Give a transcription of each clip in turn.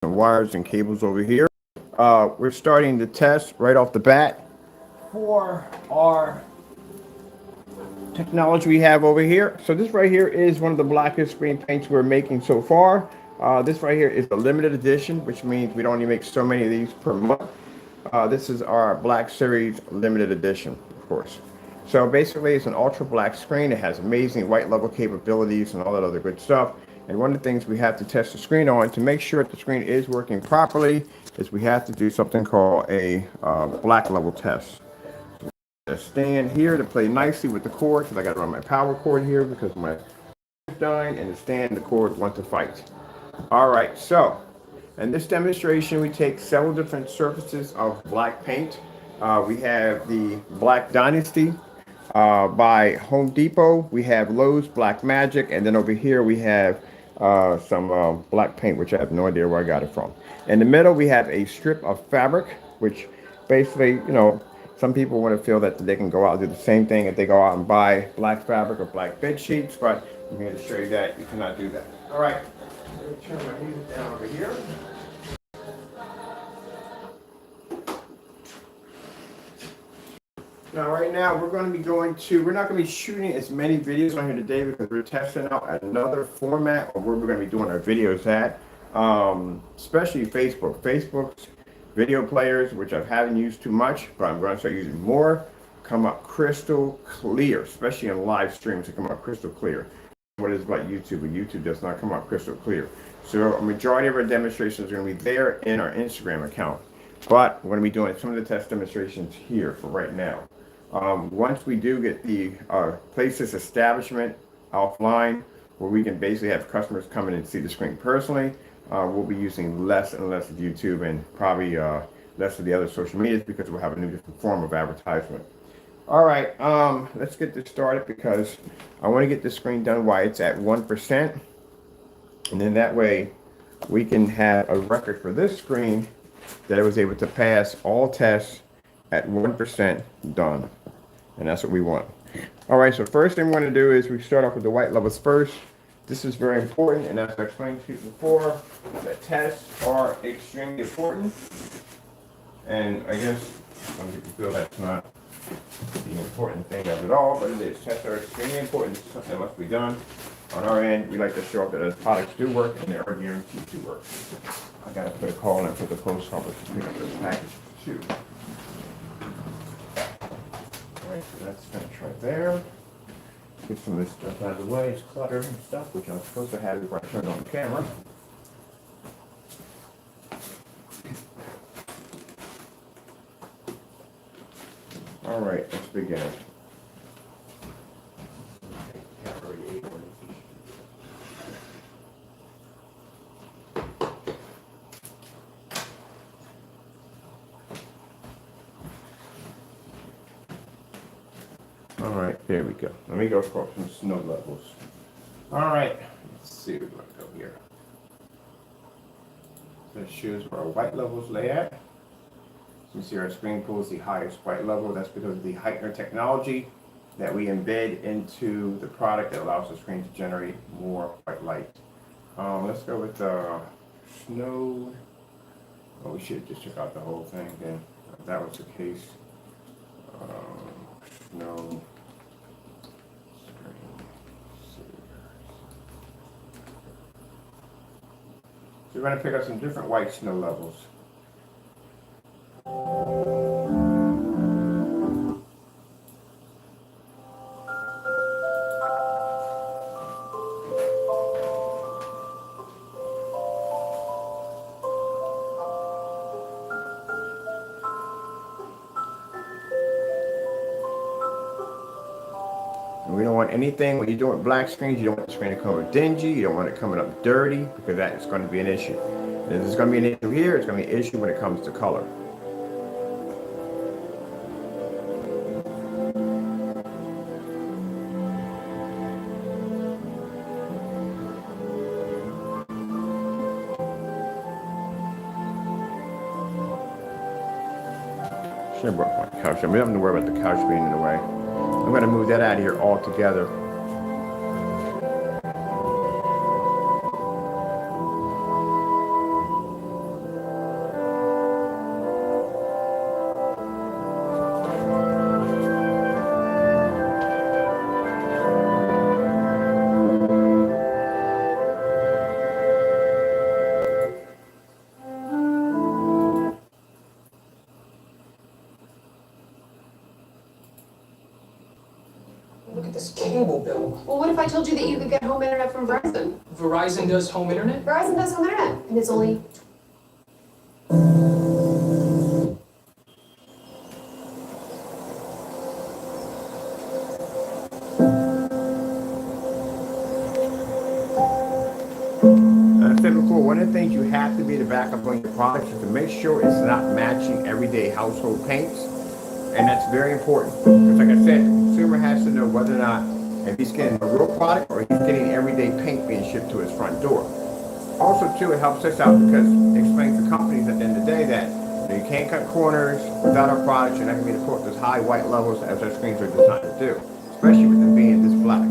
some wires and cables over here. We're starting the test right off the bat for our technology we have over here. So this right here is one of the blackest screen paints we're making so far. This right here is a limited edition, which means we don't only make so many of these per month. This is our Black Series limited edition, of course. So basically it's an ultra black screen. It has amazing white level capabilities and all that other good stuff. And one of the things we have to test the screen on to make sure that the screen is working properly is we have to do something called a black level test. A stand here to play nicely with the cord because I got to run my power cord here because my is dying, and the stand the cord want to fight. All right, so in this demonstration we take several different surfaces of black paint. We have the Black Dynasty by Home Depot. We have Lowe's Black Magic, and then over here we have some black paint, which I have no idea where I got it from. In the middle we have a strip of fabric, which basically, some people want to feel that they can go out and do the same thing if they go out and buy black fabric or black bed sheets, but I'm here to show you that you cannot do that. All right, let me turn my music down over here. Now, right now, we're not going to be shooting as many videos on here today because we're testing out another format of where we're going to be doing our videos at, especially Facebook. Facebook's video players, which I haven't used too much, but I'm going to start using more, come up crystal clear, especially in live streams, to come up crystal clear. What is about YouTube, but YouTube does not come up crystal clear. So a majority of our demonstrations are going to be there in our Instagram account, but we're going to be doing some of the test demonstrations here for right now. Once we do get the places establishment offline, where we can basically have customers come in and see the screen personally, we'll be using less and less of YouTube and probably less of the other social medias because we'll have a new different form of advertisement. All right, let's get this started because I want to get the screen done while it's at 1%, and then that way we can have a record for this screen that it was able to pass all tests at 1% done, and that's what we want. All right, so first thing we want to do is we start off with the white levels first. This is very important, and as I explained to you before, the tests are extremely important. And I guess some people feel that's not the important thing of it all, but it is. Tests are extremely important. It's something that must be done. On our end, we like to show up that the products do work and they are guaranteed to work. I gotta put a call in for the post office to pick up this package too. All right, so that's finished right there. Get some of this stuff out of the way. It's clutter and stuff, which I'm supposed to have before I turn on the camera. All right, let's begin. All right, there we go. Let me go for some snow levels. All right, let's see where we're going to go here. That shows where our white levels lay at. You see our screen pool is the highest white level. That's because of the heightener technology that we embed into the product that allows the screen to generate more white light. Let's go with snow. Oh, we should have just check out the whole thing then. If that was the case. Snow. So we're going to pick up some different white snow levels. And we don't want anything, when you're doing black screens, you don't want the screen to come up dingy, you don't want it coming up dirty, because that is going to be an issue. And if there's going to be an issue here, it's going to be an issue when it comes to color. Should have brought my couch. I mean, I don't have to worry about the couch being in the way. I'm going to move that out of here altogether. cable bill. Well, what if I told you that you could get home internet from Verizon? Verizon does home internet? Verizon does home internet, and it's only... As I said before, one of the things you have to be to back up on your products is to make sure it's not matching everyday household paints. And that's very important. Because like I said, the consumer has to know whether or not if he's getting a real product or he's getting everyday paint being shipped to his front door. Also, too, it helps us out because it explains to companies at the end of the day that you can't cut corners without our products. You're not going to be able to quote those high white levels as our screens are designed to do, especially with them being this black.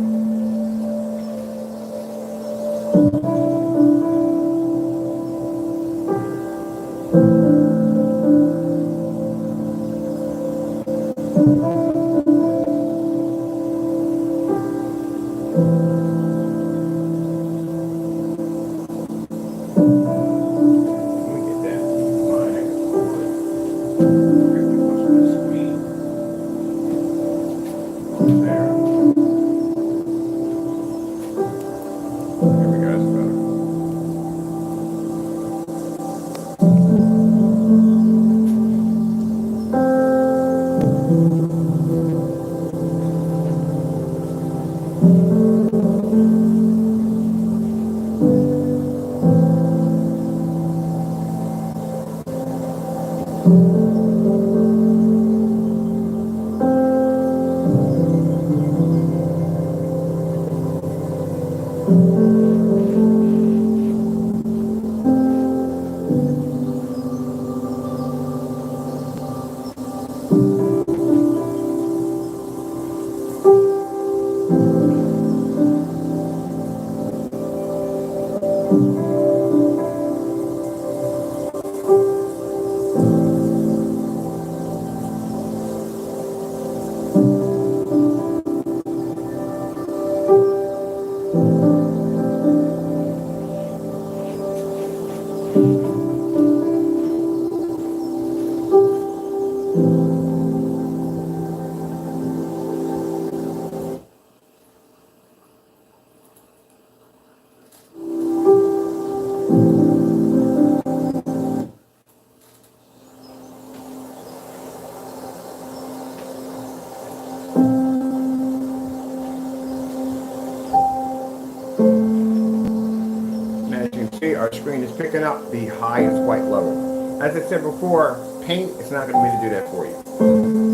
Our screen is picking up the highest white level. As I said before, paint is not going to be able to do that for you.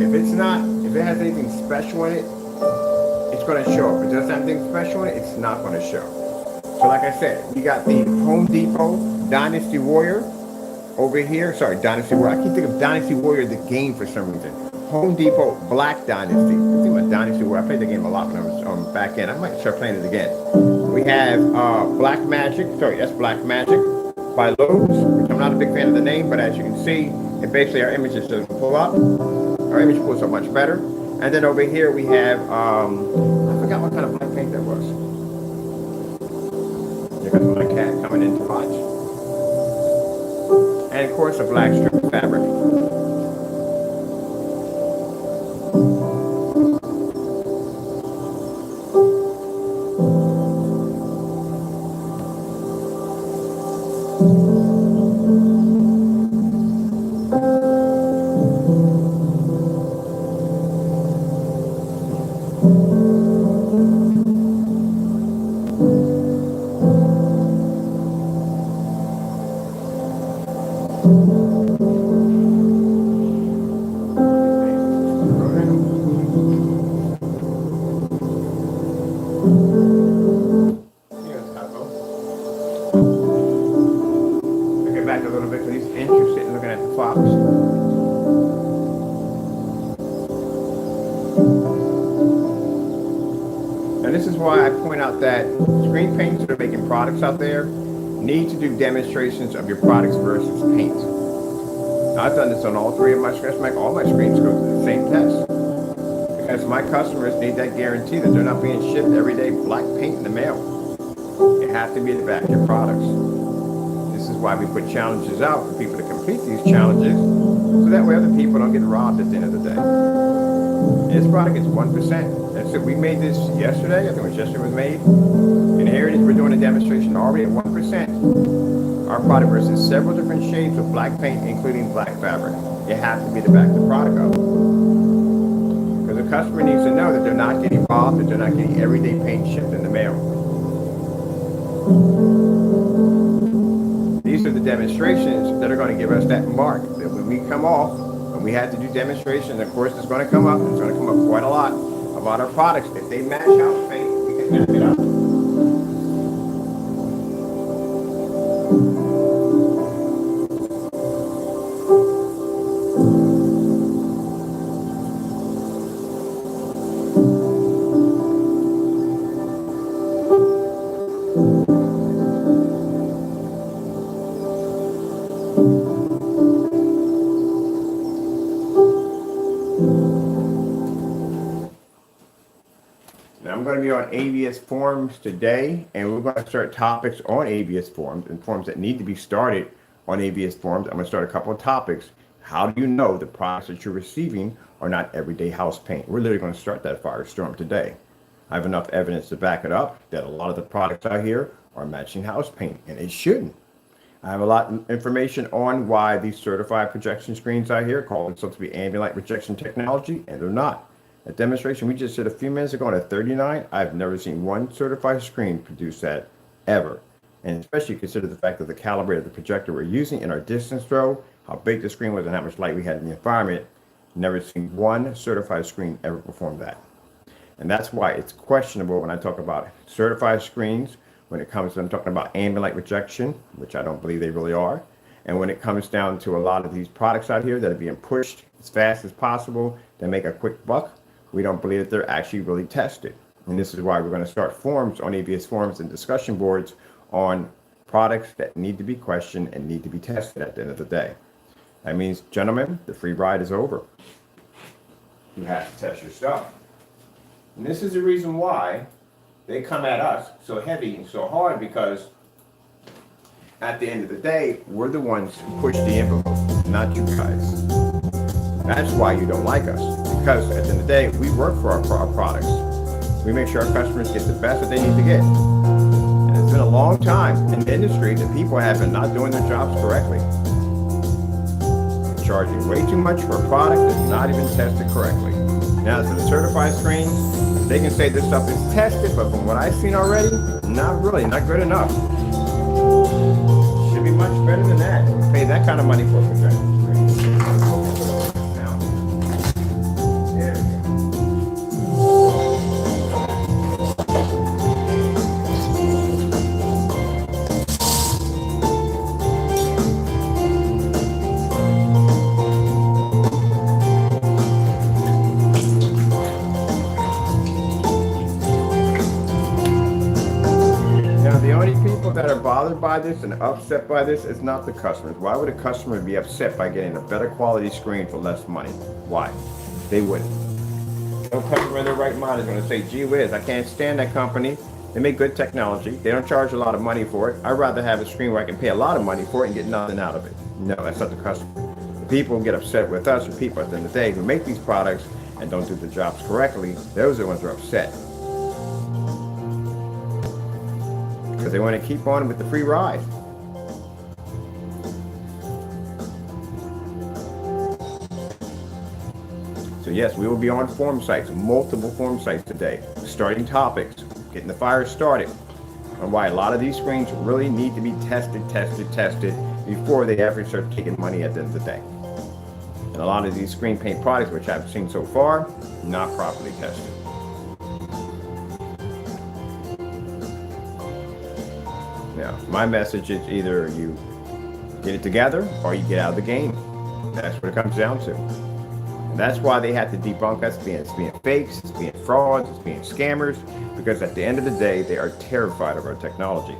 If it has anything special in it, it's going to show. If it doesn't have anything special in it, it's not going to show. So like I said, we got the Home Depot Dynasty Warrior over here. Sorry, Dynasty Warrior. I keep thinking of Dynasty Warrior, the game, for some reason. Home Depot Black Dynasty. I think about Dynasty Warrior. I played the game a lot when I was back in. I might start playing it again. We have Black Magic. Sorry, that's Black Magic by Lowe's, which I'm not a big fan of the name, but as you can see, it basically our images doesn't pull up. Our image pulls up much better. And then over here we have, I forgot what kind of black paint that was. There goes my cat coming in to watch. And of course a black strip of fabric. That screen painters that are making products out there need to do demonstrations of your products versus paint. Now, I've done this on all three of my screens. All my screens go through the same test because my customers need that guarantee that they're not being shipped everyday black paint in the mail. You have to be at the back of your products. This is why we put challenges out for people to complete these challenges so that way other people don't get robbed at the end of the day. This product is 1%. That's it. We made this yesterday. I think it was yesterday it was made. And here it is. We're doing a demonstration already at 1%. Our product versus several different shades of black paint, including black fabric. You have to be to back the product up. Because the customer needs to know that they're not getting robbed, that they're not getting everyday paint shipped in the mail. These are the demonstrations that are going to give us that mark that when we come off, when we had to do demonstrations, of course it's going to come up. It's going to come up quite a lot about our products. If they match house paint, we can match it up. Now I'm going to be on ABS forums today, and we're going to start topics on ABS forums and forums that need to be started on ABS forums. I'm going to start a couple of topics. How do you know the products that you're receiving are not everyday house paint? We're literally going to start that firestorm today. I have enough evidence to back it up that a lot of the products out here are matching house paint, and it shouldn't. I have a lot of information on why these certified projection screens out here call themselves to be ambient light projection technology, and they're not. A demonstration we just did a few minutes ago on a 39, I've never seen one certified screen produce that ever. And especially consider the fact that the caliber of the projector we're using in our distance throw, how big the screen was and how much light we had in the environment, never seen one certified screen ever perform that. And that's why it's questionable when I talk about certified screens, when it comes to I'm talking about ambient light projection, which I don't believe they really are. And when it comes down to a lot of these products out here that are being pushed as fast as possible to make a quick buck, we don't believe that they're actually really tested. And this is why we're going to start forums on ABS forums and discussion boards on products that need to be questioned and need to be tested at the end of the day. That means, gentlemen, the free ride is over. You have to test your stuff. And this is the reason why they come at us so heavy and so hard, because at the end of the day, we're the ones who push the envelope, not you guys. That's why you don't like us, because at the end of the day, we work for our products. We make sure our customers get the best that they need to get. And it's been a long time in the industry that people have been not doing their jobs correctly. Charging way too much for a product that's not even tested correctly. Now, to the certified screens, they can say this stuff is tested, but from what I've seen already, not really, not good enough. Should be much better than that. Pay that kind of money for a projector screen. Now, there we go. That are bothered by this and upset by this is not the customers. Why would a customer be upset by getting a better quality screen for less money? Why? They wouldn't. No customer in their right mind is going to say, gee whiz, I can't stand that company. They make good technology. They don't charge a lot of money for it. I'd rather have a screen where I can pay a lot of money for it and get nothing out of it. No, that's not the customer. The people who get upset with us are people at the end of the day who make these products and don't do the jobs correctly. Those are the ones who are upset. Because they want to keep on with the free ride. So yes, we will be on forum sites, multiple forum sites today, starting topics, getting the fire started, and why a lot of these screens really need to be tested before they ever start taking money at the end of the day. And a lot of these screen paint products, which I've seen so far, not properly tested. Now, my message is either you get it together or you get out of the game. That's what it comes down to. And that's why they have to debunk us it's being fakes, it's being frauds, it's being scammers, because at the end of the day, they are terrified of our technology.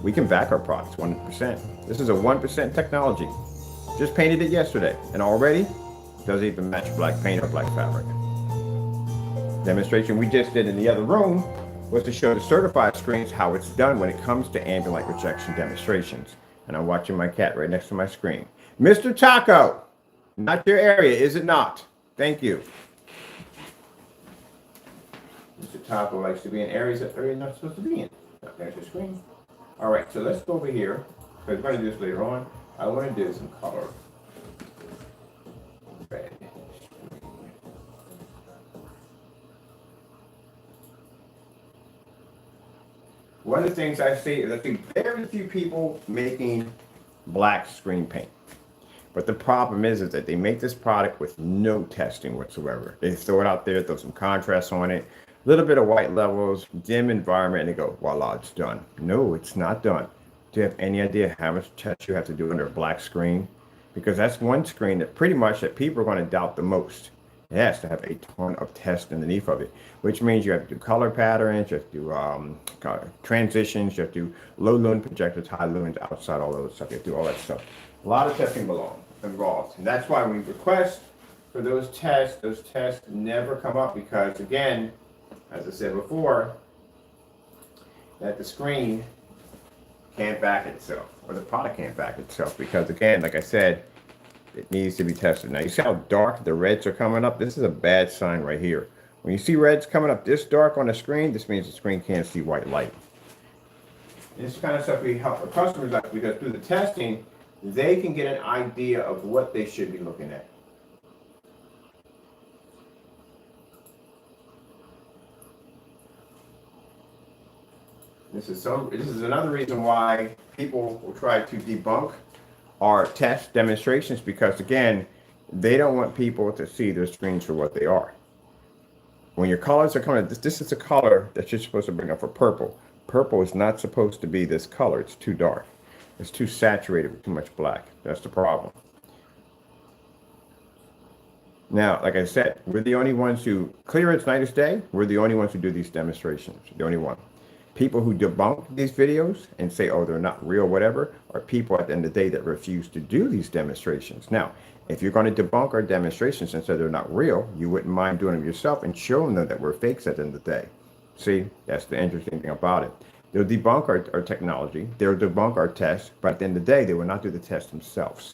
We can back our products 100%. This is a 1% technology. Just painted it yesterday, and already doesn't even match black paint or black fabric. Demonstration we just did in the other room was to show the certified screens how it's done when it comes to ambient light projection demonstrations. And I'm watching my cat right next to my screen. Mr. Taco, not your area, is it not? Thank you. Taco likes to be in areas that they're not supposed to be in. There's the screen. All right, so let's go over here, because we're going to do this later on. I want to do some color. Red. One of the things I see is I see very few people making black screen paint. But the problem is that they make this product with no testing whatsoever. They throw it out there, throw some contrast on it, a little bit of white levels, dim environment, and they go, voila, it's done. No, it's not done. Do you have any idea how much test you have to do under a black screen? Because that's one screen that pretty much that people are going to doubt the most. It has to have a ton of tests underneath of it, which means you have to do color patterns, you have to do transitions, you have to do low lumen projectors, high lumens, outside, all those stuff. You have to do all that stuff. A lot of testing involved. And that's why we request for those tests never come up because, again, as I said before, that the screen can't back itself, or the product can't back itself because, again, like I said, it needs to be tested. Now, you see how dark the reds are coming up? This is a bad sign right here. When you see reds coming up this dark on the screen, this means the screen can't see white light. This kind of stuff we help our customers out because through the testing, they can get an idea of what they should be looking at. This is another reason why people will try to debunk our test demonstrations because, again, they don't want people to see their screens for what they are. When your colors are coming, this is a color that you're supposed to bring up for purple. Purple is not supposed to be this color. It's too dark. It's too saturated with too much black. That's the problem. Now, like I said, we're the only ones who, clear as night as day, we're the only ones who do these demonstrations. The only one. People who debunk these videos and say, oh, they're not real, whatever, are people at the end of the day that refuse to do these demonstrations. Now, if you're going to debunk our demonstrations and say they're not real, you wouldn't mind doing them yourself and showing them that we're fakes at the end of the day. See, that's the interesting thing about it. They'll debunk our technology, they'll debunk our tests, but at the end of the day, they will not do the test themselves.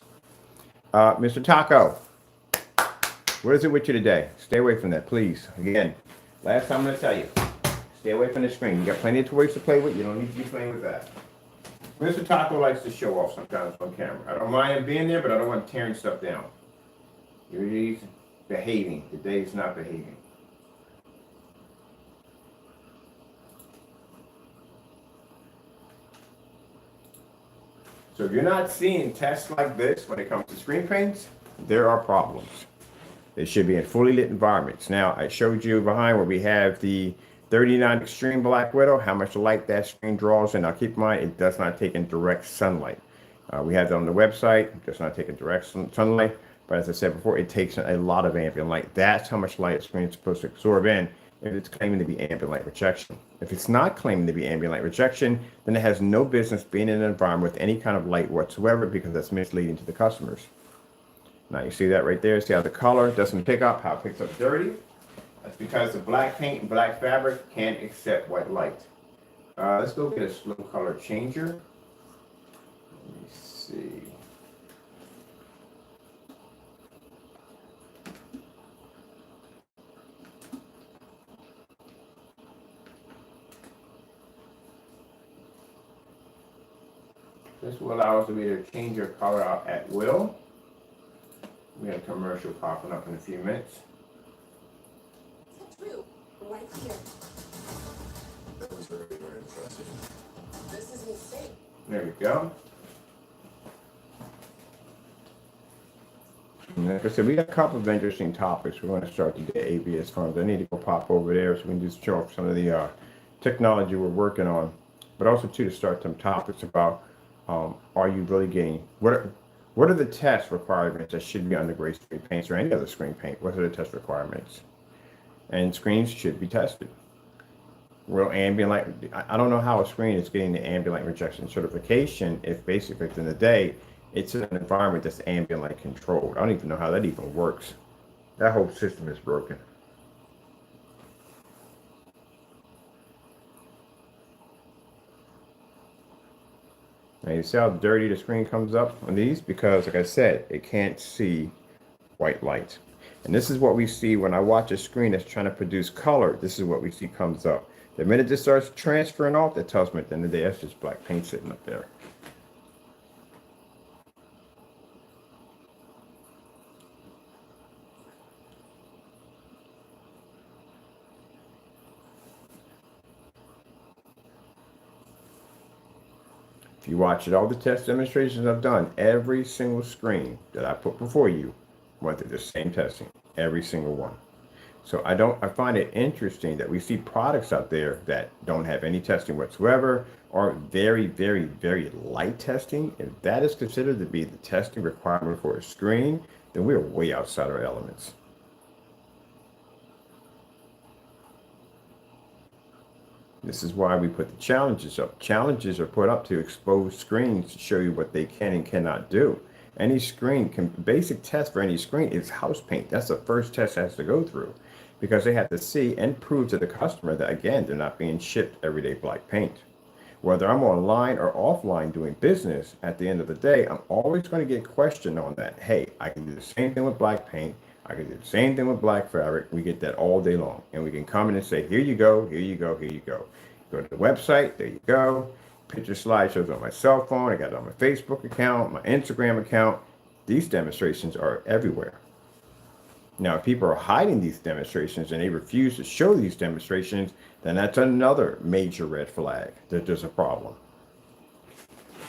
Mr. Taco, what is it with you today? Stay away from that, please. Again, last time I'm going to tell you. Stay away from the screen. You got plenty of toys to play with. You don't need to be playing with that. Mr. Taco likes to show off sometimes on camera. I don't mind him being there, but I don't want him tearing stuff down. He's behaving. Today he's not behaving. So if you're not seeing tests like this when it comes to screen paints, there are problems. They should be in fully lit environments. Now, I showed you behind where we have the 39 Extreme Black Widow, how much light that screen draws. And now keep in mind, it does not take in direct sunlight. We have that on the website. It does not take in direct sunlight. But as I said before, it takes a lot of ambient light. That's how much light a screen is supposed to absorb in if it's claiming to be ambient light rejection. If it's not claiming to be ambient light rejection, then it has no business being in an environment with any kind of light whatsoever because that's misleading to the customers. Now you see that right there. See how the color doesn't pick up, how it picks up dirty? That's because the black paint and black fabric can't accept white light. Let's go get a slow color changer. Let me see. This will allow us to be able to change your color out at will. We have a commercial popping up in a few minutes. True. Right here. That was very, very impressive. This is insane. There we go. And like I said, we got a couple of interesting topics. We're going to start today, ABS funds. I need to go pop over there so we can just show off some of the technology we're working on. But also, too, to start some topics about are you really getting, what are the test requirements that should be on the gray screen paints or any other screen paint? What are the test requirements? And screens should be tested. Real ambient light, I don't know how a screen is getting the ambient light rejection certification if basically at the end of the day, it's in an environment that's ambient light controlled. I don't even know how that even works. That whole system is broken. Now you see how dirty the screen comes up on these? Because like I said, it can't see white light. And this is what we see when I watch a screen that's trying to produce color. This is what we see comes up. The minute this starts transferring off, that tells me at the end of the day, that's just black paint sitting up there. If you watch it, all the test demonstrations I've done, every single screen that I put before you went through the same testing, every single one. So I find it interesting that we see products out there that don't have any testing whatsoever, or very, very, very light testing. If that is considered to be the testing requirement for a screen, then we're way outside our elements. This is why we put the challenges up. Challenges are put up to expose screens to show you what they can and cannot do. Any screen basic test for any screen is house paint. That's the first test it has to go through, because they have to see and prove to the customer that, again, they're not being shipped everyday black paint. Whether I'm online or offline doing business, at the end of the day, I'm always going to get questioned on that. Hey, I can do the same thing with black paint. I can do the same thing with black fabric. We get that all day long. And we can come in and say, here you go, here you go, here you go. Go to the website, there you go. Picture slideshows on my cell phone. I got it on my Facebook account, my Instagram account. These demonstrations are everywhere. Now, if people are hiding these demonstrations and they refuse to show these demonstrations, then that's another major red flag that there's a problem.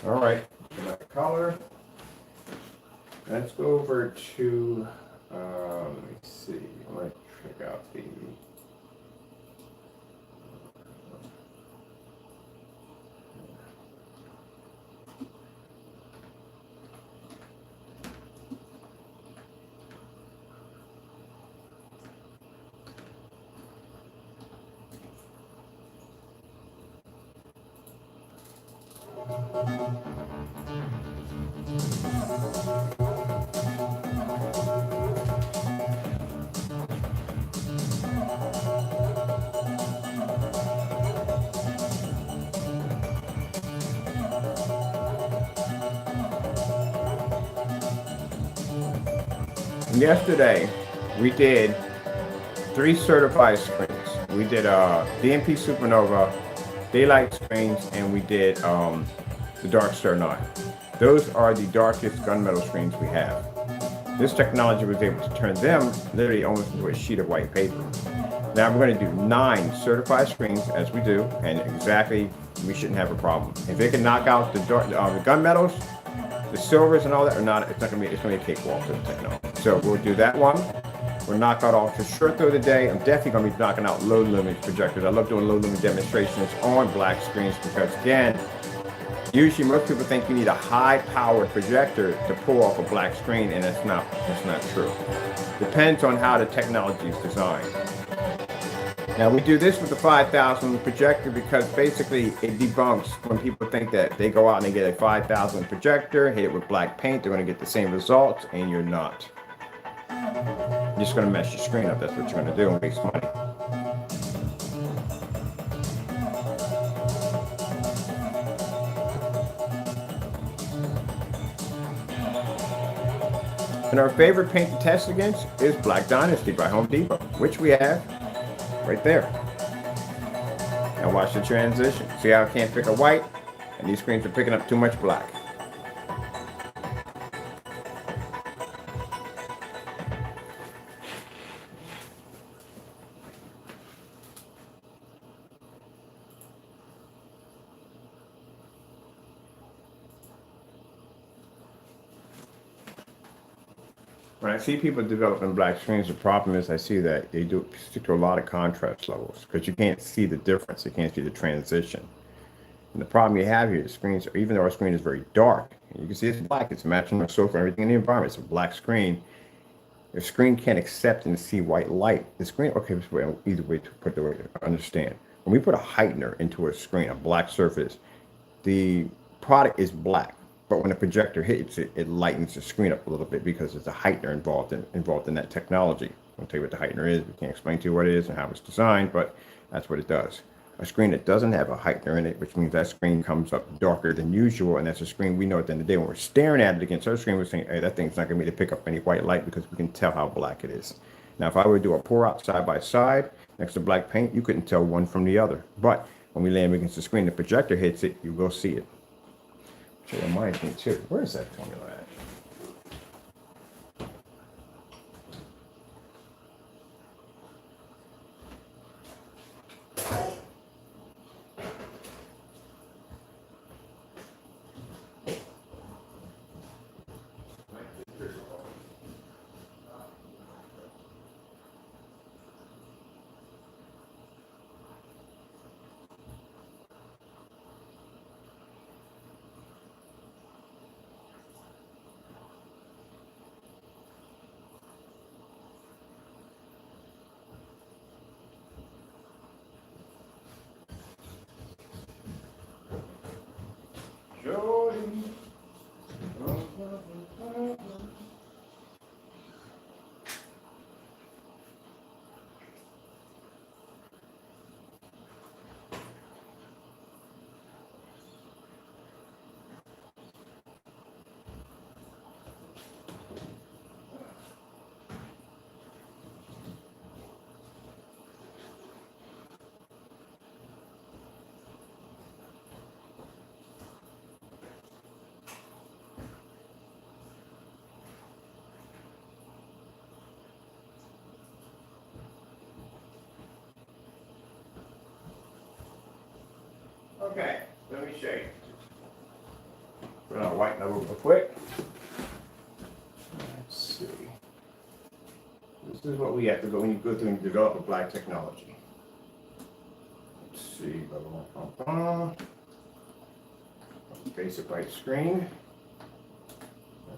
All right, another color. Let's go over to, let me see, let's check out the, yesterday we did 3 certified screens. We did DMP Supernova, Daylight screens, and we did the Dark Star 9. Those are the darkest gunmetal screens we have. This technology was able to turn them literally almost into a sheet of white paper. Now we're going to do 9 certified screens as we do, and exactly, we shouldn't have a problem. If they can knock out the gunmetals, the silvers and all that, or not, it's going to be a cakewalk to the technology. So we'll do that one. We'll knock out all for sure through the day. I'm definitely going to be knocking out low lumen projectors. I love doing low lumen demonstrations on black screens because, again, usually most people think you need a high-powered projector to pull off a black screen, and that's not true. Depends on how the technology is designed. Now we do this with the 5000 projector because basically it debunks when people think that they go out and they get a 5000 projector, hit it with black paint, they're going to get the same results, and you're not. You're just going to mess your screen up. That's what you're going to do and waste money. And our favorite paint to test against is Black Dynasty by Home Depot, which we have right there. Now watch the transition. See how I can't pick a white? And these screens are picking up too much black. When I see people developing black screens, the problem is I see that they do stick to a lot of contrast levels because you can't see the difference. You can't see the transition. And the problem you have here, the screens, even though our screen is very dark, you can see it's black, it's matching our sofa, everything in the environment. It's a black screen. The screen can't accept and see white light. The screen, okay, this way, easy way to put the way to understand. When we put a heightener into a screen, a black surface, the product is black. But when the projector hits it, it lightens the screen up a little bit because there's a heightener involved in that technology. I'll tell you what the heightener is. We can't explain to you what it is and how it's designed, but that's what it does. a screen that doesn't have a heightener in it, which means that screen comes up darker than usual, and that's a screen we know at the end of the day when we're staring at it against our screen, we're saying, hey, that thing's not going to be able to pick up any white light because we can tell how black it is. Now, if I were to do a pour out side by side next to black paint, you couldn't tell one from the other. But when we lay them against the screen, the projector hits it, you will see it. So that reminds me too. Where is that formula at? Jordan. Okay, let me show you. Put on a white level real quick. Let's see. This is what we have to go when you go through and develop a black technology. Let's see. Basic white screen.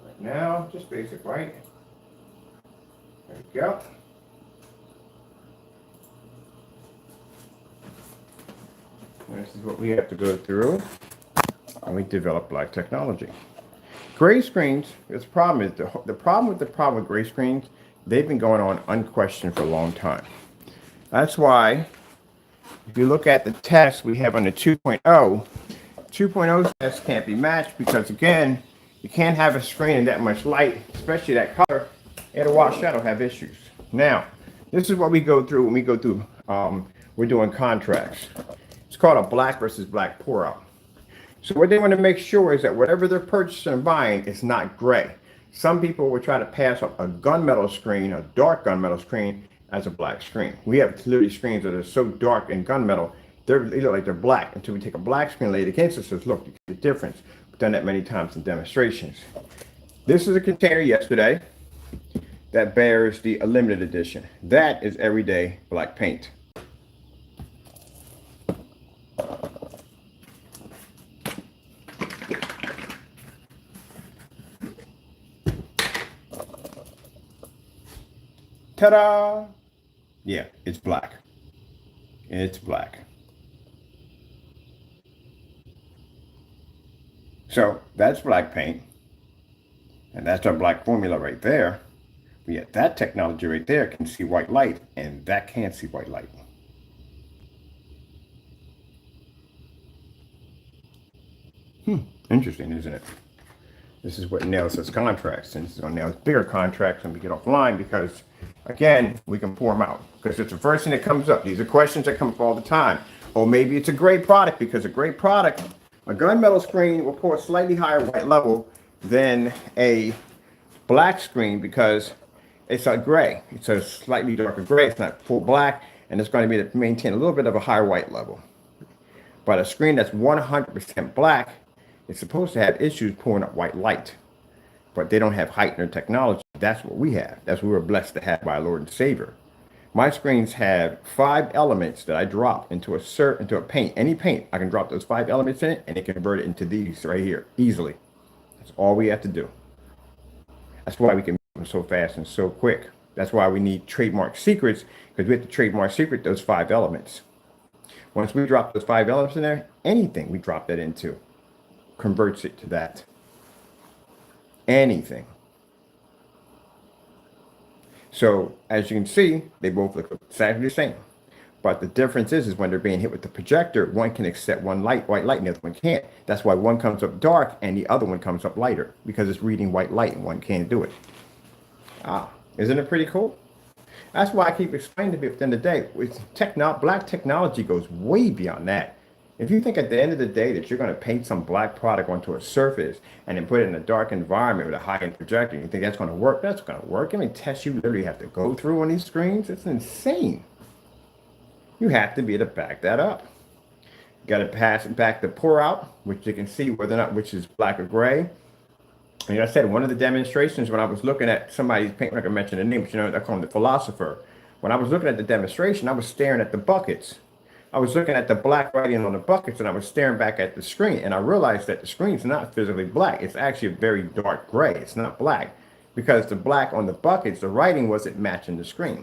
Right now, just basic white. There we go. This is what we have to go through when we develop black technology. Gray screens, its problem is the problem with gray screens, they've been going on unquestioned for a long time. That's why if you look at the test we have on the 2.0, 2.0 test can't be matched because again, you can't have a screen in that much light, especially that color, and a wash shadow have issues. Now, this is what we go through when we go through, we're doing contracts. It's called a black versus black pour out. So what they want to make sure is that whatever they're purchasing and buying is not gray. Some people will try to pass off a gunmetal screen, a dark gunmetal screen, as a black screen. We have literally screens that are so dark in gunmetal, they look like they're black until we take a black screen, lay it against it, says, look, you see the difference. We've done that many times in demonstrations. This is a container yesterday that bears the limited edition. That is everyday black paint. Ta-da! Yeah, it's black. It's black. So that's black paint. And that's our black formula right there. But yet that technology right there can see white light, and that can't see white light. Interesting, isn't it? This is what nails us contracts, and this is going to nail us bigger contracts when we get offline because, again, we can pour them out. Because it's the first thing that comes up. These are questions that come up all the time. Or maybe it's a great product because a great product, a gunmetal screen will pour a slightly higher white level than a black screen because it's a gray. It's a slightly darker gray. It's not full black, and it's going to be to maintain a little bit of a higher white level. But a screen that's 100% black, it's supposed to have issues pouring up white light, but they don't have heightener technology. That's what we have. That's what we're blessed to have by our Lord and Savior. My screens have 5 elements that I drop into a paint, any paint. I can drop those 5 elements in it, and it can convert it into these right here easily. That's all we have to do. That's why we can make them so fast and so quick. That's why we need trademark secrets, because we have to trademark secret those 5 elements. Once we drop those 5 elements in there, anything we drop that into converts it to that. Anything. So as you can see, they both look exactly the same. But the difference is when they're being hit with the projector, one can accept one light, white light, and the other one can't. That's why one comes up dark and the other one comes up lighter because it's reading white light and one can't do it. Ah, isn't it pretty cool? That's why I keep explaining to people at the end of the day, black technology goes way beyond that. If you think at the end of the day that you're going to paint some black product onto a surface and then put it in a dark environment with a high-end projector, you think that's going to work? That's going to work. I mean, tests you literally have to go through on these screens. It's insane. You have to be able to back that up. You got to pass it back the pour out, which you can see whether or not which is black or gray. And like I said, one of the demonstrations when I was looking at somebody's paint, like I mentioned the name, but I call him the philosopher. When I was looking at the demonstration, I was staring at the buckets. I was looking at the black writing on the buckets and I was staring back at the screen. And I realized that the screen's not physically black. It's actually a very dark gray. It's not black because the black on the buckets, the writing wasn't matching the screen.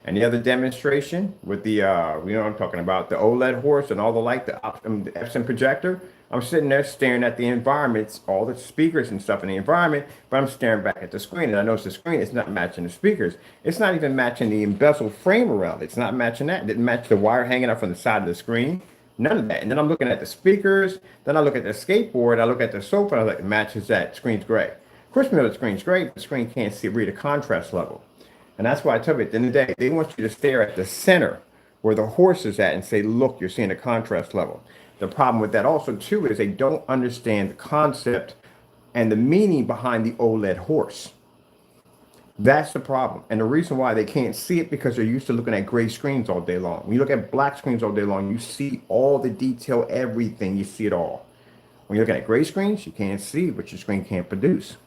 And the other demonstration with the, what I'm talking about, the OLED horse and all the light, the Epson projector, I'm sitting there staring at the environments, all the speakers and stuff in the environment, but I'm staring back at the screen. And I notice the screen is not matching the speakers. It's not even matching the embezzled frame around it. It's not matching that. It didn't match the wire hanging up from the side of the screen. None of that. And then I'm looking at the speakers. Then I look at the skateboard. I look at the sofa. And I was like, it matches that. Screen's gray. Of course, we know the screen's gray, but the screen can't read a contrast level. And that's why I tell you at the end of the day, they want you to stare at the center where the horse is at and say, look, you're seeing a contrast level. The problem with that also, too, is they don't understand the concept and the meaning behind the OLED horse. That's the problem. And the reason why they can't see it because they're used to looking at gray screens all day long. When you look at black screens all day long, you see all the detail, everything. You see it all. When you're looking at gray screens, you can't see what your screen can't produce.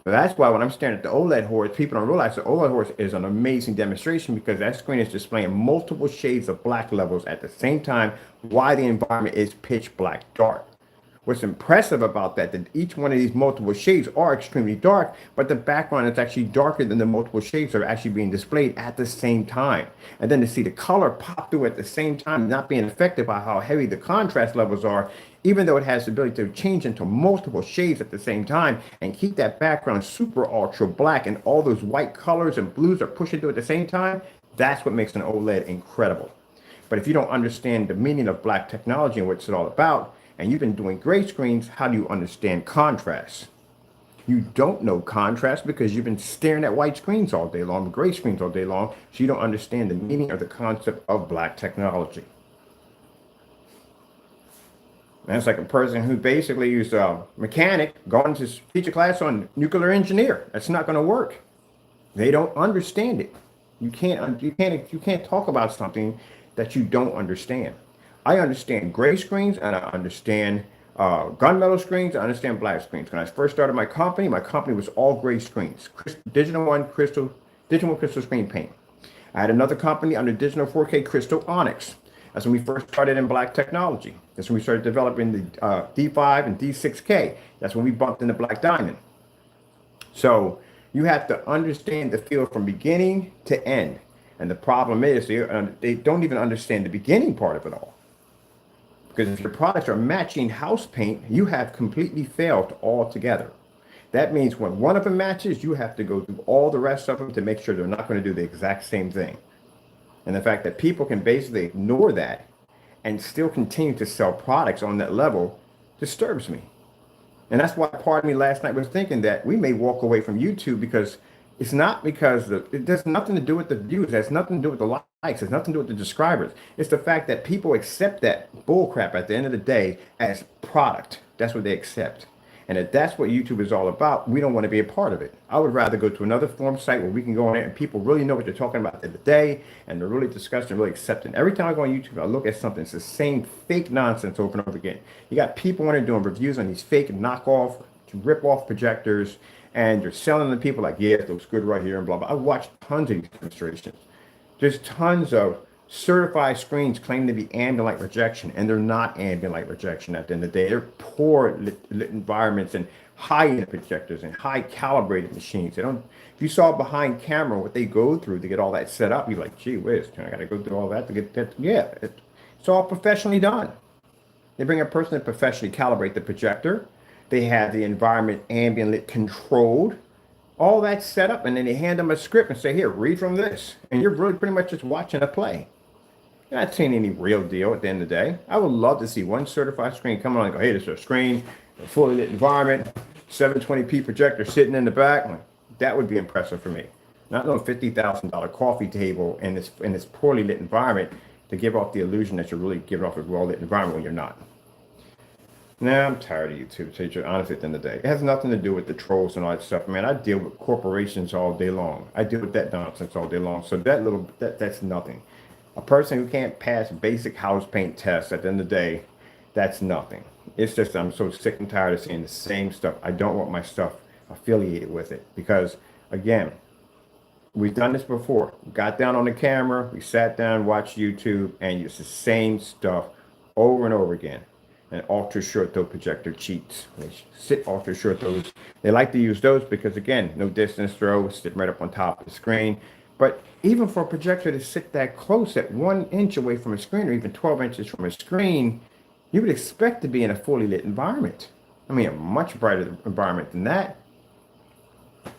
So that's why when I'm staring at the OLED horse, people don't realize the OLED horse is an amazing demonstration because that screen is displaying multiple shades of black levels at the same time while the environment is pitch black dark. What's impressive about that each one of these multiple shades are extremely dark, but the background is actually darker than the multiple shades that are actually being displayed at the same time. And then to see the color pop through at the same time, not being affected by how heavy the contrast levels are, even though it has the ability to change into multiple shades at the same time and keep that background super ultra black and all those white colors and blues are pushing through at the same time, that's what makes an OLED incredible. But if you don't understand the meaning of black technology and what it's all about, and you've been doing gray screens, how do you understand contrast? You don't know contrast because you've been staring at white screens all day long, gray screens all day long, so you don't understand the meaning of the concept of black technology. That's like a person who basically is a mechanic going to teach a class on nuclear engineer. That's not going to work. They don't understand it. You can't talk about something that you don't understand. I understand gray screens and I understand gunmetal screens. I understand black screens. When I first started my company was all gray screens. Digital crystal screen paint. I had another company under digital 4K crystal onyx. That's when we first started in black technology. That's when we started developing the D5 and D6K. That's when we bumped into black diamond. So you have to understand the field from beginning to end. And the problem is they don't even understand the beginning part of it all. Because if your products are matching house paint, you have completely failed altogether. That means when one of them matches, you have to go through all the rest of them to make sure they're not going to do the exact same thing. And the fact that people can basically ignore that and still continue to sell products on that level disturbs me. And that's why part of me last night was thinking that we may walk away from YouTube because it's not because it has nothing to do with the views. It has nothing to do with the likes. It has nothing to do with the subscribers. It's the fact that people accept that bullcrap at the end of the day as product. That's what they accept. And if that's what YouTube is all about, we don't want to be a part of it. I would rather go to another forum site where we can go on there and people really know what they're talking about in the day and they're really discussing, really accepting. Every time I go on YouTube, I look at something, it's the same fake nonsense over and over again. You got people on there doing reviews on these fake knockoff, rip-off projectors, and you're selling to people like, yeah, it looks good right here and blah, blah. I watched tons of these demonstrations. There's tons of certified screens claim to be ambient light rejection, and they're not ambient light rejection at the end of the day. They're poor lit environments and high-end projectors and high calibrated machines. They don't. If you saw behind camera what they go through to get all that set up, you're like, gee whiz, I got to go through all that to get that. Yeah, it's all professionally done. They bring a person to professionally calibrate the projector. They have the environment ambient lit controlled. All that's set up, and then they hand them a script and say, here, read from this. And you're really pretty much just watching a play. You're not seeing any real deal at the end of the day. I would love to see one certified screen come on and go, hey, this is a screen, a fully lit environment, 720p projector sitting in the back. Like, that would be impressive for me. Not no $50,000 coffee table in this poorly lit environment to give off the illusion that you're really giving off a well lit environment when you're not. Nah, I'm tired of YouTube, to be honest, at the end of the day. It has nothing to do with the trolls and all that stuff. Man, I deal with corporations all day long. I deal with that nonsense all day long. So that's nothing. A person who can't pass basic house paint tests at the end of the day, that's nothing. It's just I'm so sick and tired of seeing the same stuff. I don't want my stuff affiliated with it because, again, we've done this before. We got down on the camera, we sat down, watched YouTube, and it's the same stuff over and over again. And ultra short throw projector cheats. They sit ultra short throws. They like to use those because, again, no distance throw, sitting right up on top of the screen. But even for a projector to sit that close at 1 inch away from a screen or even 12 inches from a screen, you would expect to be in a fully lit environment. I mean, a much brighter environment than that. And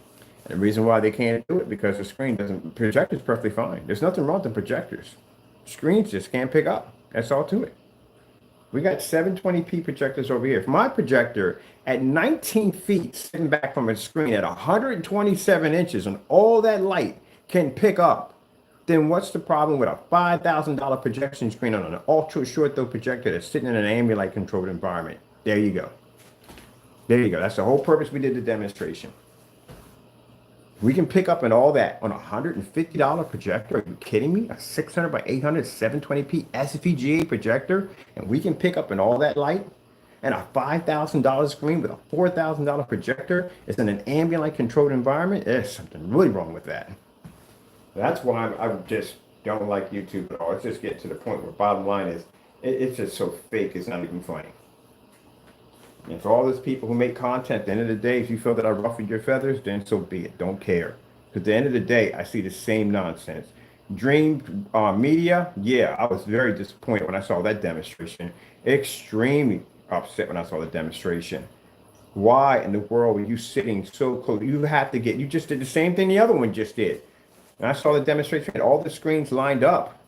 the reason why they can't do it because the screen doesn't, projector's perfectly fine. There's nothing wrong with the projectors. Screens just can't pick up. That's all to it. We got 720p projectors over here. If my projector at 19 feet sitting back from a screen at 127 inches and all that light can pick up, then what's the problem with a $5,000 projection screen on an ultra short throw projector that's sitting in an ambient light controlled environment? There you go. There you go. That's the whole purpose we did the demonstration. We can pick up and all that on a $150 projector. Are you kidding me? A 600 by 800 720p SVGA projector, and we can pick up and all that light. And a $5,000 screen with a $4,000 projector is in an ambient light controlled environment. There's something really wrong with that. That's why I just don't like YouTube at all. It's just getting to the point where bottom line is it's just so fake. It's not even funny. And for all those people who make content, at the end of the day, if you feel that I ruffled your feathers, then so be it. Don't care. Because at the end of the day, I see the same nonsense. Dream Media, yeah, I was very disappointed when I saw that demonstration. Extremely upset when I saw the demonstration. Why in the world were you sitting so close? You just did the same thing the other one just did. And I saw the demonstration, all the screens lined up.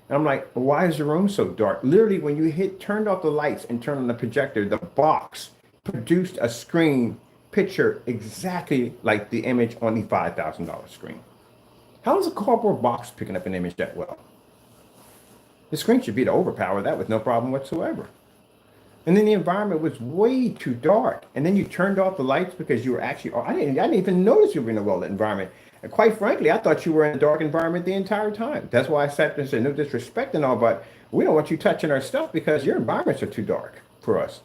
And I'm like, why is the room so dark? Literally, when you turned off the lights and turned on the projector, the box produced a screen picture exactly like the image on the $5,000 screen. How is a cardboard box picking up an image that well? The screen should be to overpower that with no problem whatsoever. And then the environment was way too dark. And then you turned off the lights because you were actually, I didn't even notice you were in a well-lit environment. And quite frankly, I thought you were in a dark environment the entire time. That's why I sat there and said, no disrespect and all, but we don't want you touching our stuff because your environments are too dark for us.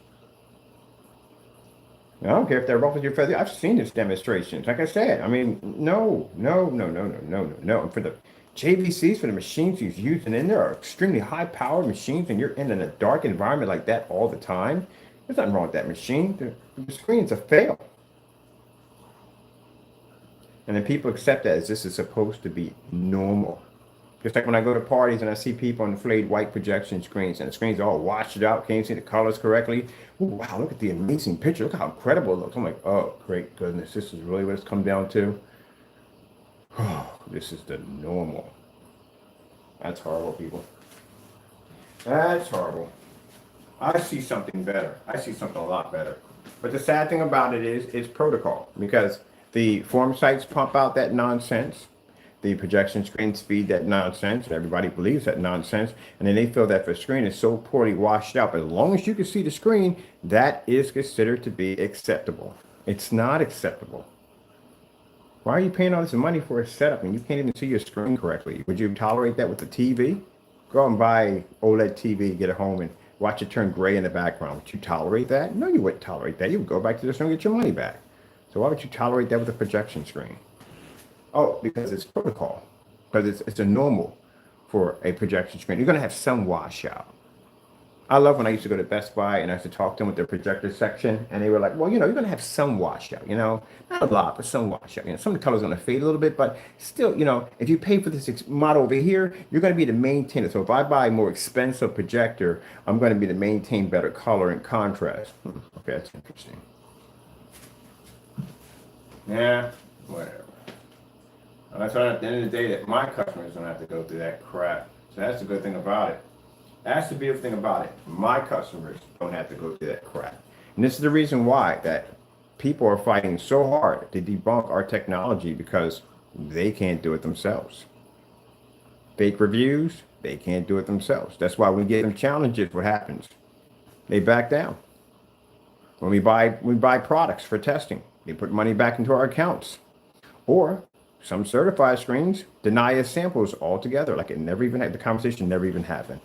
I don't care if they're ruffled your feathers. I've seen this demonstrations. Like I said, I mean, no. And for the JVCs, for the machines he's using in there are extremely high-powered machines, and you're in a dark environment like that all the time. There's nothing wrong with that machine. The screen's a fail. And then people accept that as this is supposed to be normal. Just like when I go to parties and I see people on inflated white projection screens, and the screen's all washed out, can't see the colors correctly. Ooh, wow, look at the amazing picture. Look how incredible it looks. I'm like, oh, great goodness, this is really what it's come down to. Oh, this is the normal. That's horrible, people. That's horrible. I see something better. I see something a lot better. But the sad thing about it is, it's protocol. Because the forum sites pump out that nonsense. The projection screens feed that nonsense. Everybody believes that nonsense. And then they feel that if a screen is so poorly washed out, but as long as you can see the screen, that is considered to be acceptable. It's not acceptable. Why are you paying all this money for a setup and you can't even see your screen correctly? Would you tolerate that with the TV? Go out and buy OLED TV, get it home, and watch it turn gray in the background. Would you tolerate that? No, you wouldn't tolerate that. You would go back to the store and get your money back. So why would you tolerate that with a projection screen? Oh, because it's protocol. Because it's a normal for a projection screen. You're going to have some washout. I love when I used to go to Best Buy and I used to talk to them with their projector section, and they were like, well, you're going to have some washout, not a lot, but some washout. Some of the color's going to fade a little bit, but still, if you pay for this model over here, you're going to be the maintainer. So if I buy a more expensive projector, I'm going to be to maintain better color and contrast. Okay, that's interesting. Yeah, whatever. That's why at the end of the day that my customers don't have to go through that crap. That's the good thing about it. That's the beautiful thing about it. My customers don't have to go through that crap. And this is the reason why that people are fighting so hard to debunk our technology, because they can't do it themselves. Fake reviews, they can't do it themselves. That's why when we give them challenges, what happens? They back down. When we buy products for testing, they put money back into our accounts. Or some certified screens deny us samples altogether, like it never even had, the conversation never even happened.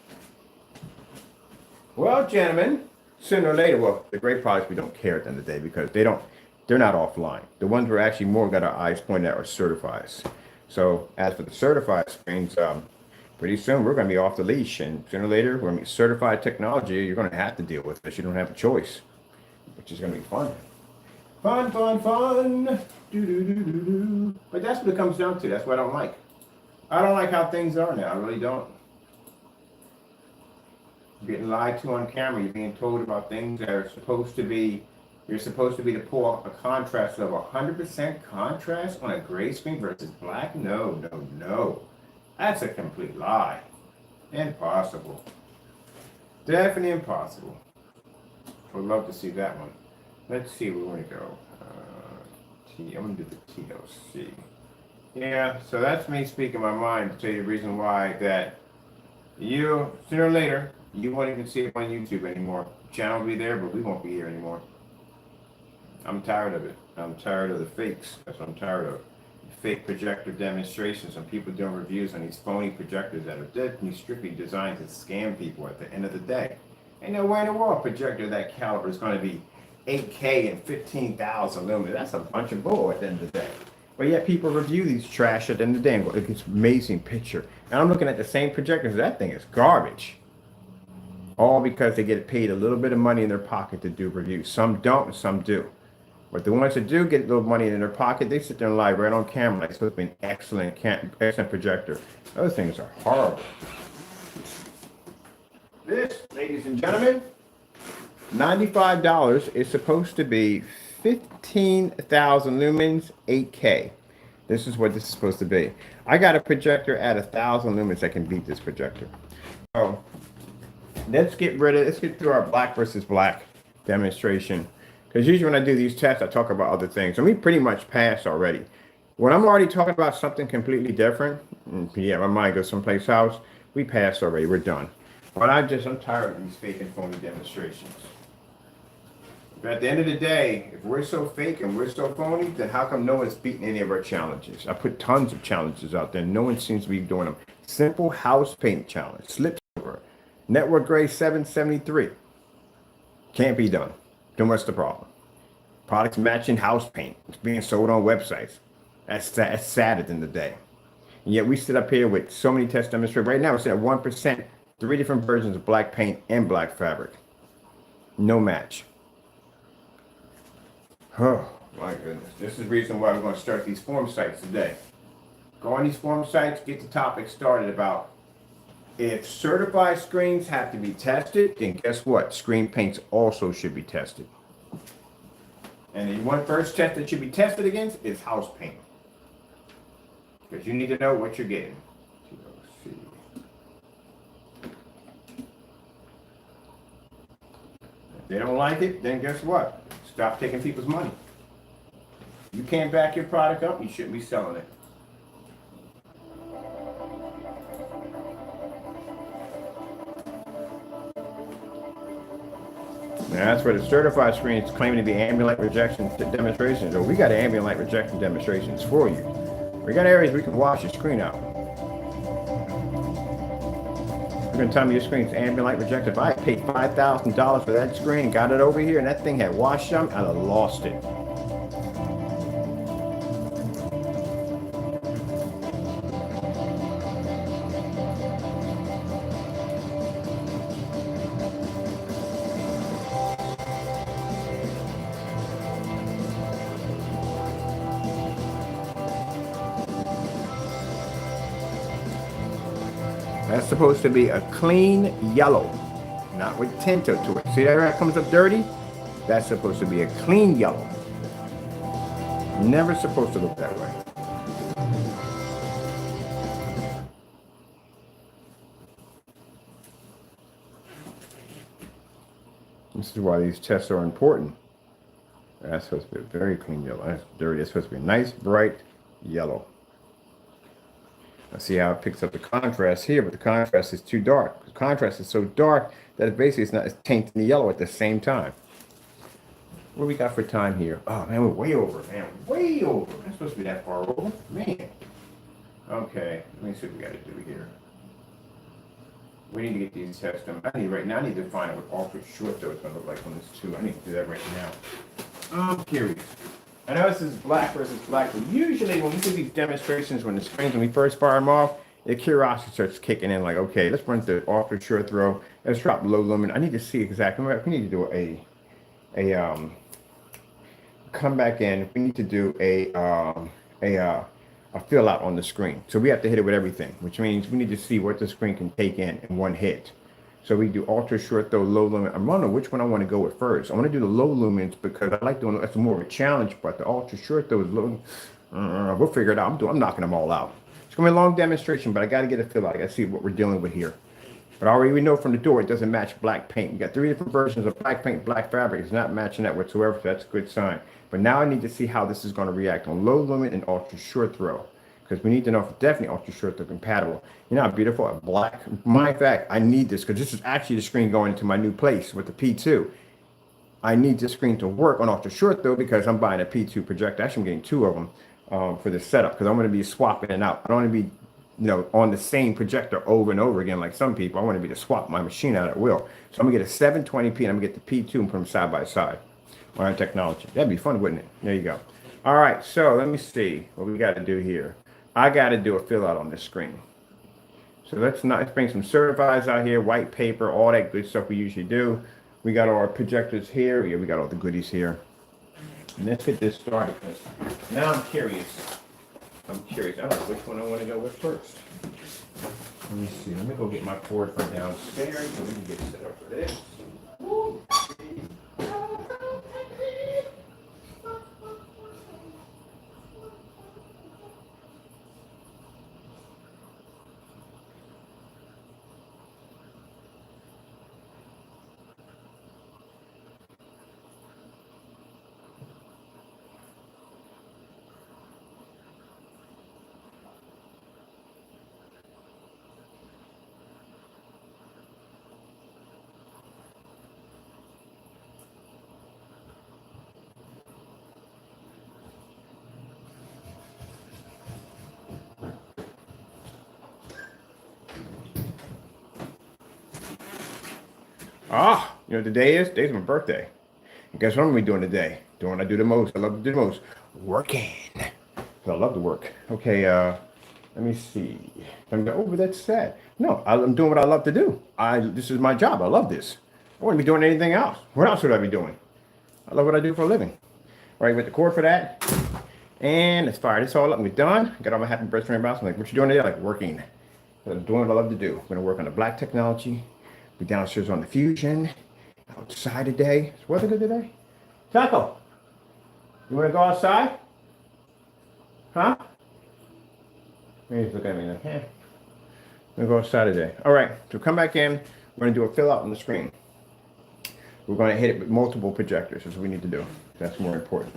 Well, gentlemen, sooner or later, well, the great products, we don't care at the end of the day, because they're not offline. The ones we're actually more got our eyes pointed at are certifieds. So as for the certified screens, pretty soon we're going to be off the leash, and sooner or later, we're going to be certified technology. You're going to have to deal with this. You don't have a choice, which is going to be fun. Fun, fun, fun. Do, do, do, do, do. But that's what it comes down to. That's what I don't like. I don't like how things are now. I really don't. You're getting lied to on camera. You're being told about things that are supposed to be, you're supposed to be to pull off a contrast of 100% contrast on a gray screen versus black. No, no, no. That's a complete lie. Impossible. Definitely impossible. Would love to see that one. Let's see where we want to go. I'm going to do the TLC. Yeah, so that's me speaking my mind to tell you the reason why that you, sooner or later, you won't even see it on YouTube anymore. The channel will be there, but we won't be here anymore. I'm tired of it. I'm tired of the fakes. That's what I'm tired of. Fake projector demonstrations and people doing reviews on these phony projectors that are definitely strictly designed to scam people at the end of the day. Ain't no way in the world a projector that caliber is going to be 8K and 15,000 lumens. That's a bunch of bull at the end of the day. But yet people review these trash at the end of the day and go, it's an amazing picture. And I'm looking at the same projectors. That thing is garbage. All because they get paid a little bit of money in their pocket to do reviews. Some don't and some do. But the ones that do get a little money in their pocket, they sit there and lie right on camera. Like it's supposed to be an excellent projector. Those things are horrible. This, ladies and gentlemen, $95 is supposed to be 15,000 lumens, 8K. This is what this is supposed to be. I got a projector at 1,000 lumens that can beat this projector. So let's get through our black versus black demonstration. Because usually when I do these tests, I talk about other things. And we pretty much passed already. When I'm already talking about something completely different, yeah, my mind goes someplace else, we passed already. We're done. But I'm tired of these fake and phony demonstrations. But at the end of the day, if we're so fake and we're so phony, then how come no one's beating any of our challenges? I put tons of challenges out there. No one seems to be doing them. Simple house paint challenge. Slip silver. Network gray 773. Can't be done. Then what's the problem? Products matching house paint. It's being sold on websites. That's sad at the end of the day. And yet we sit up here with so many test demonstrators. Right now we're sitting at 1%, 3 different versions of black paint and black fabric. No match. Oh my goodness. This is the reason why we're going to start these forum sites today. Go on these forum sites, get the topic started about if certified screens have to be tested, then guess what? Screen paints also should be tested. And the one first test that should be tested against is house paint. Because you need to know what you're getting. If they don't like it, then guess what? Stop taking people's money. You can't back your product up, you shouldn't be selling it. Now that's where the certified screens claiming to be ambient light rejection demonstrations. Well, we got ambient light rejection demonstrations for you. We got areas we can wash your screen out. You're gonna tell me your screen's ambient light rejected. If I paid $5,000 for that screen, got it over here, and that thing had washed some, I'd have lost it. That's supposed to be a clean yellow, not with tint to it. See that it comes up dirty? That's supposed to be a clean yellow. Never supposed to look that way. This is why these tests are important. That's supposed to be a very clean yellow. That's dirty. It's supposed to be a nice, bright yellow. Let's see how it picks up the contrast here, but the contrast is too dark. The contrast is so dark that it basically it's tainting the yellow at the same time. What do we got for time here? Oh man, we're way over, man. Way over. We're not supposed to be that far over. Man. Okay, let me see what we gotta do here. We need to get these tests done. I need to find out what ultra short though it's gonna look like on this too. I need to do that right now. I'm curious. I know this is black versus black, but usually when we do these demonstrations, when we first fire them off, the curiosity starts kicking in. Like, okay, let's run the ultra short throw. Let's drop low lumen. I need to see exactly. We need to do a come back in. We need to do a fill out on the screen. So we have to hit it with everything, which means we need to see what the screen can take in one hit. So we do ultra short throw, low lumen. I'm wondering which one I want to go with first. I want to do the low lumens because I like doing that's more of a challenge, but the ultra short throw is low. We'll figure it out. I'm knocking them all out. It's gonna be a long demonstration, but I got to get a fill out. I got to see what we're dealing with here. But already we know from the door it doesn't match black paint. You got 3 different versions of black paint, black fabric. It's not matching that whatsoever, so that's a good sign. But now I need to see how this is going to react on low lumen and ultra short throw. Because we need to know if definitely ultra short throw compatible. You know how beautiful a black. My fact, I need this because this is actually the screen going into my new place with the P2. I need this screen to work on ultra short throw because I'm buying a P2 projector. Actually, I'm getting 2 of them for this setup because I'm going to be swapping it out. I don't want to be on the same projector over and over again like some people. I want to be to swap my machine out at will. So I'm gonna get a 720p and I'm gonna get the P2 and put them side by side on our technology. That'd be fun, wouldn't it? There you go. All right, so let me see what we got to do here. I got to do a fill out on this screen. So let's bring some certifieds out here, white paper, all that good stuff we usually do. We got our projectors here. Yeah, we got all the goodies here. And let's get this started. Now I'm curious. I don't know which one I want to go with first. Let me see. Let me go get my board from downstairs so we can get set up for this. You know what today is? Today's my birthday. And guess what I'm gonna be doing today? Doing what I do the most. I love to do the most. Working. So I love to work. Okay, let me see. But that's sad. No, I'm doing what I love to do. This is my job. I love this. I wouldn't be doing anything else. What else would I be doing? I love what I do for a living. All right, with the cord for that. And let's fire this all up. We're done. Got all my happy birthday box. I'm like, what you doing today? Like working. I'm doing what I love to do. I'm gonna work on the black technology. Be downstairs on the Fusion. Outside today. Is weather good today? Taco, you want to go outside? Huh? He's looking at me like, I'm going to go outside today. All right, so come back in. We're going to do a fill out on the screen. We're going to hit it with multiple projectors. That's what we need to do. That's more important.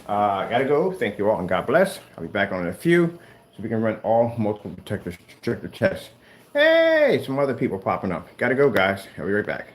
I got to go. Thank you all and God bless. I'll be back on in a few so we can run all multiple projector tests. Hey, some other people popping up. Got to go, guys. I'll be right back.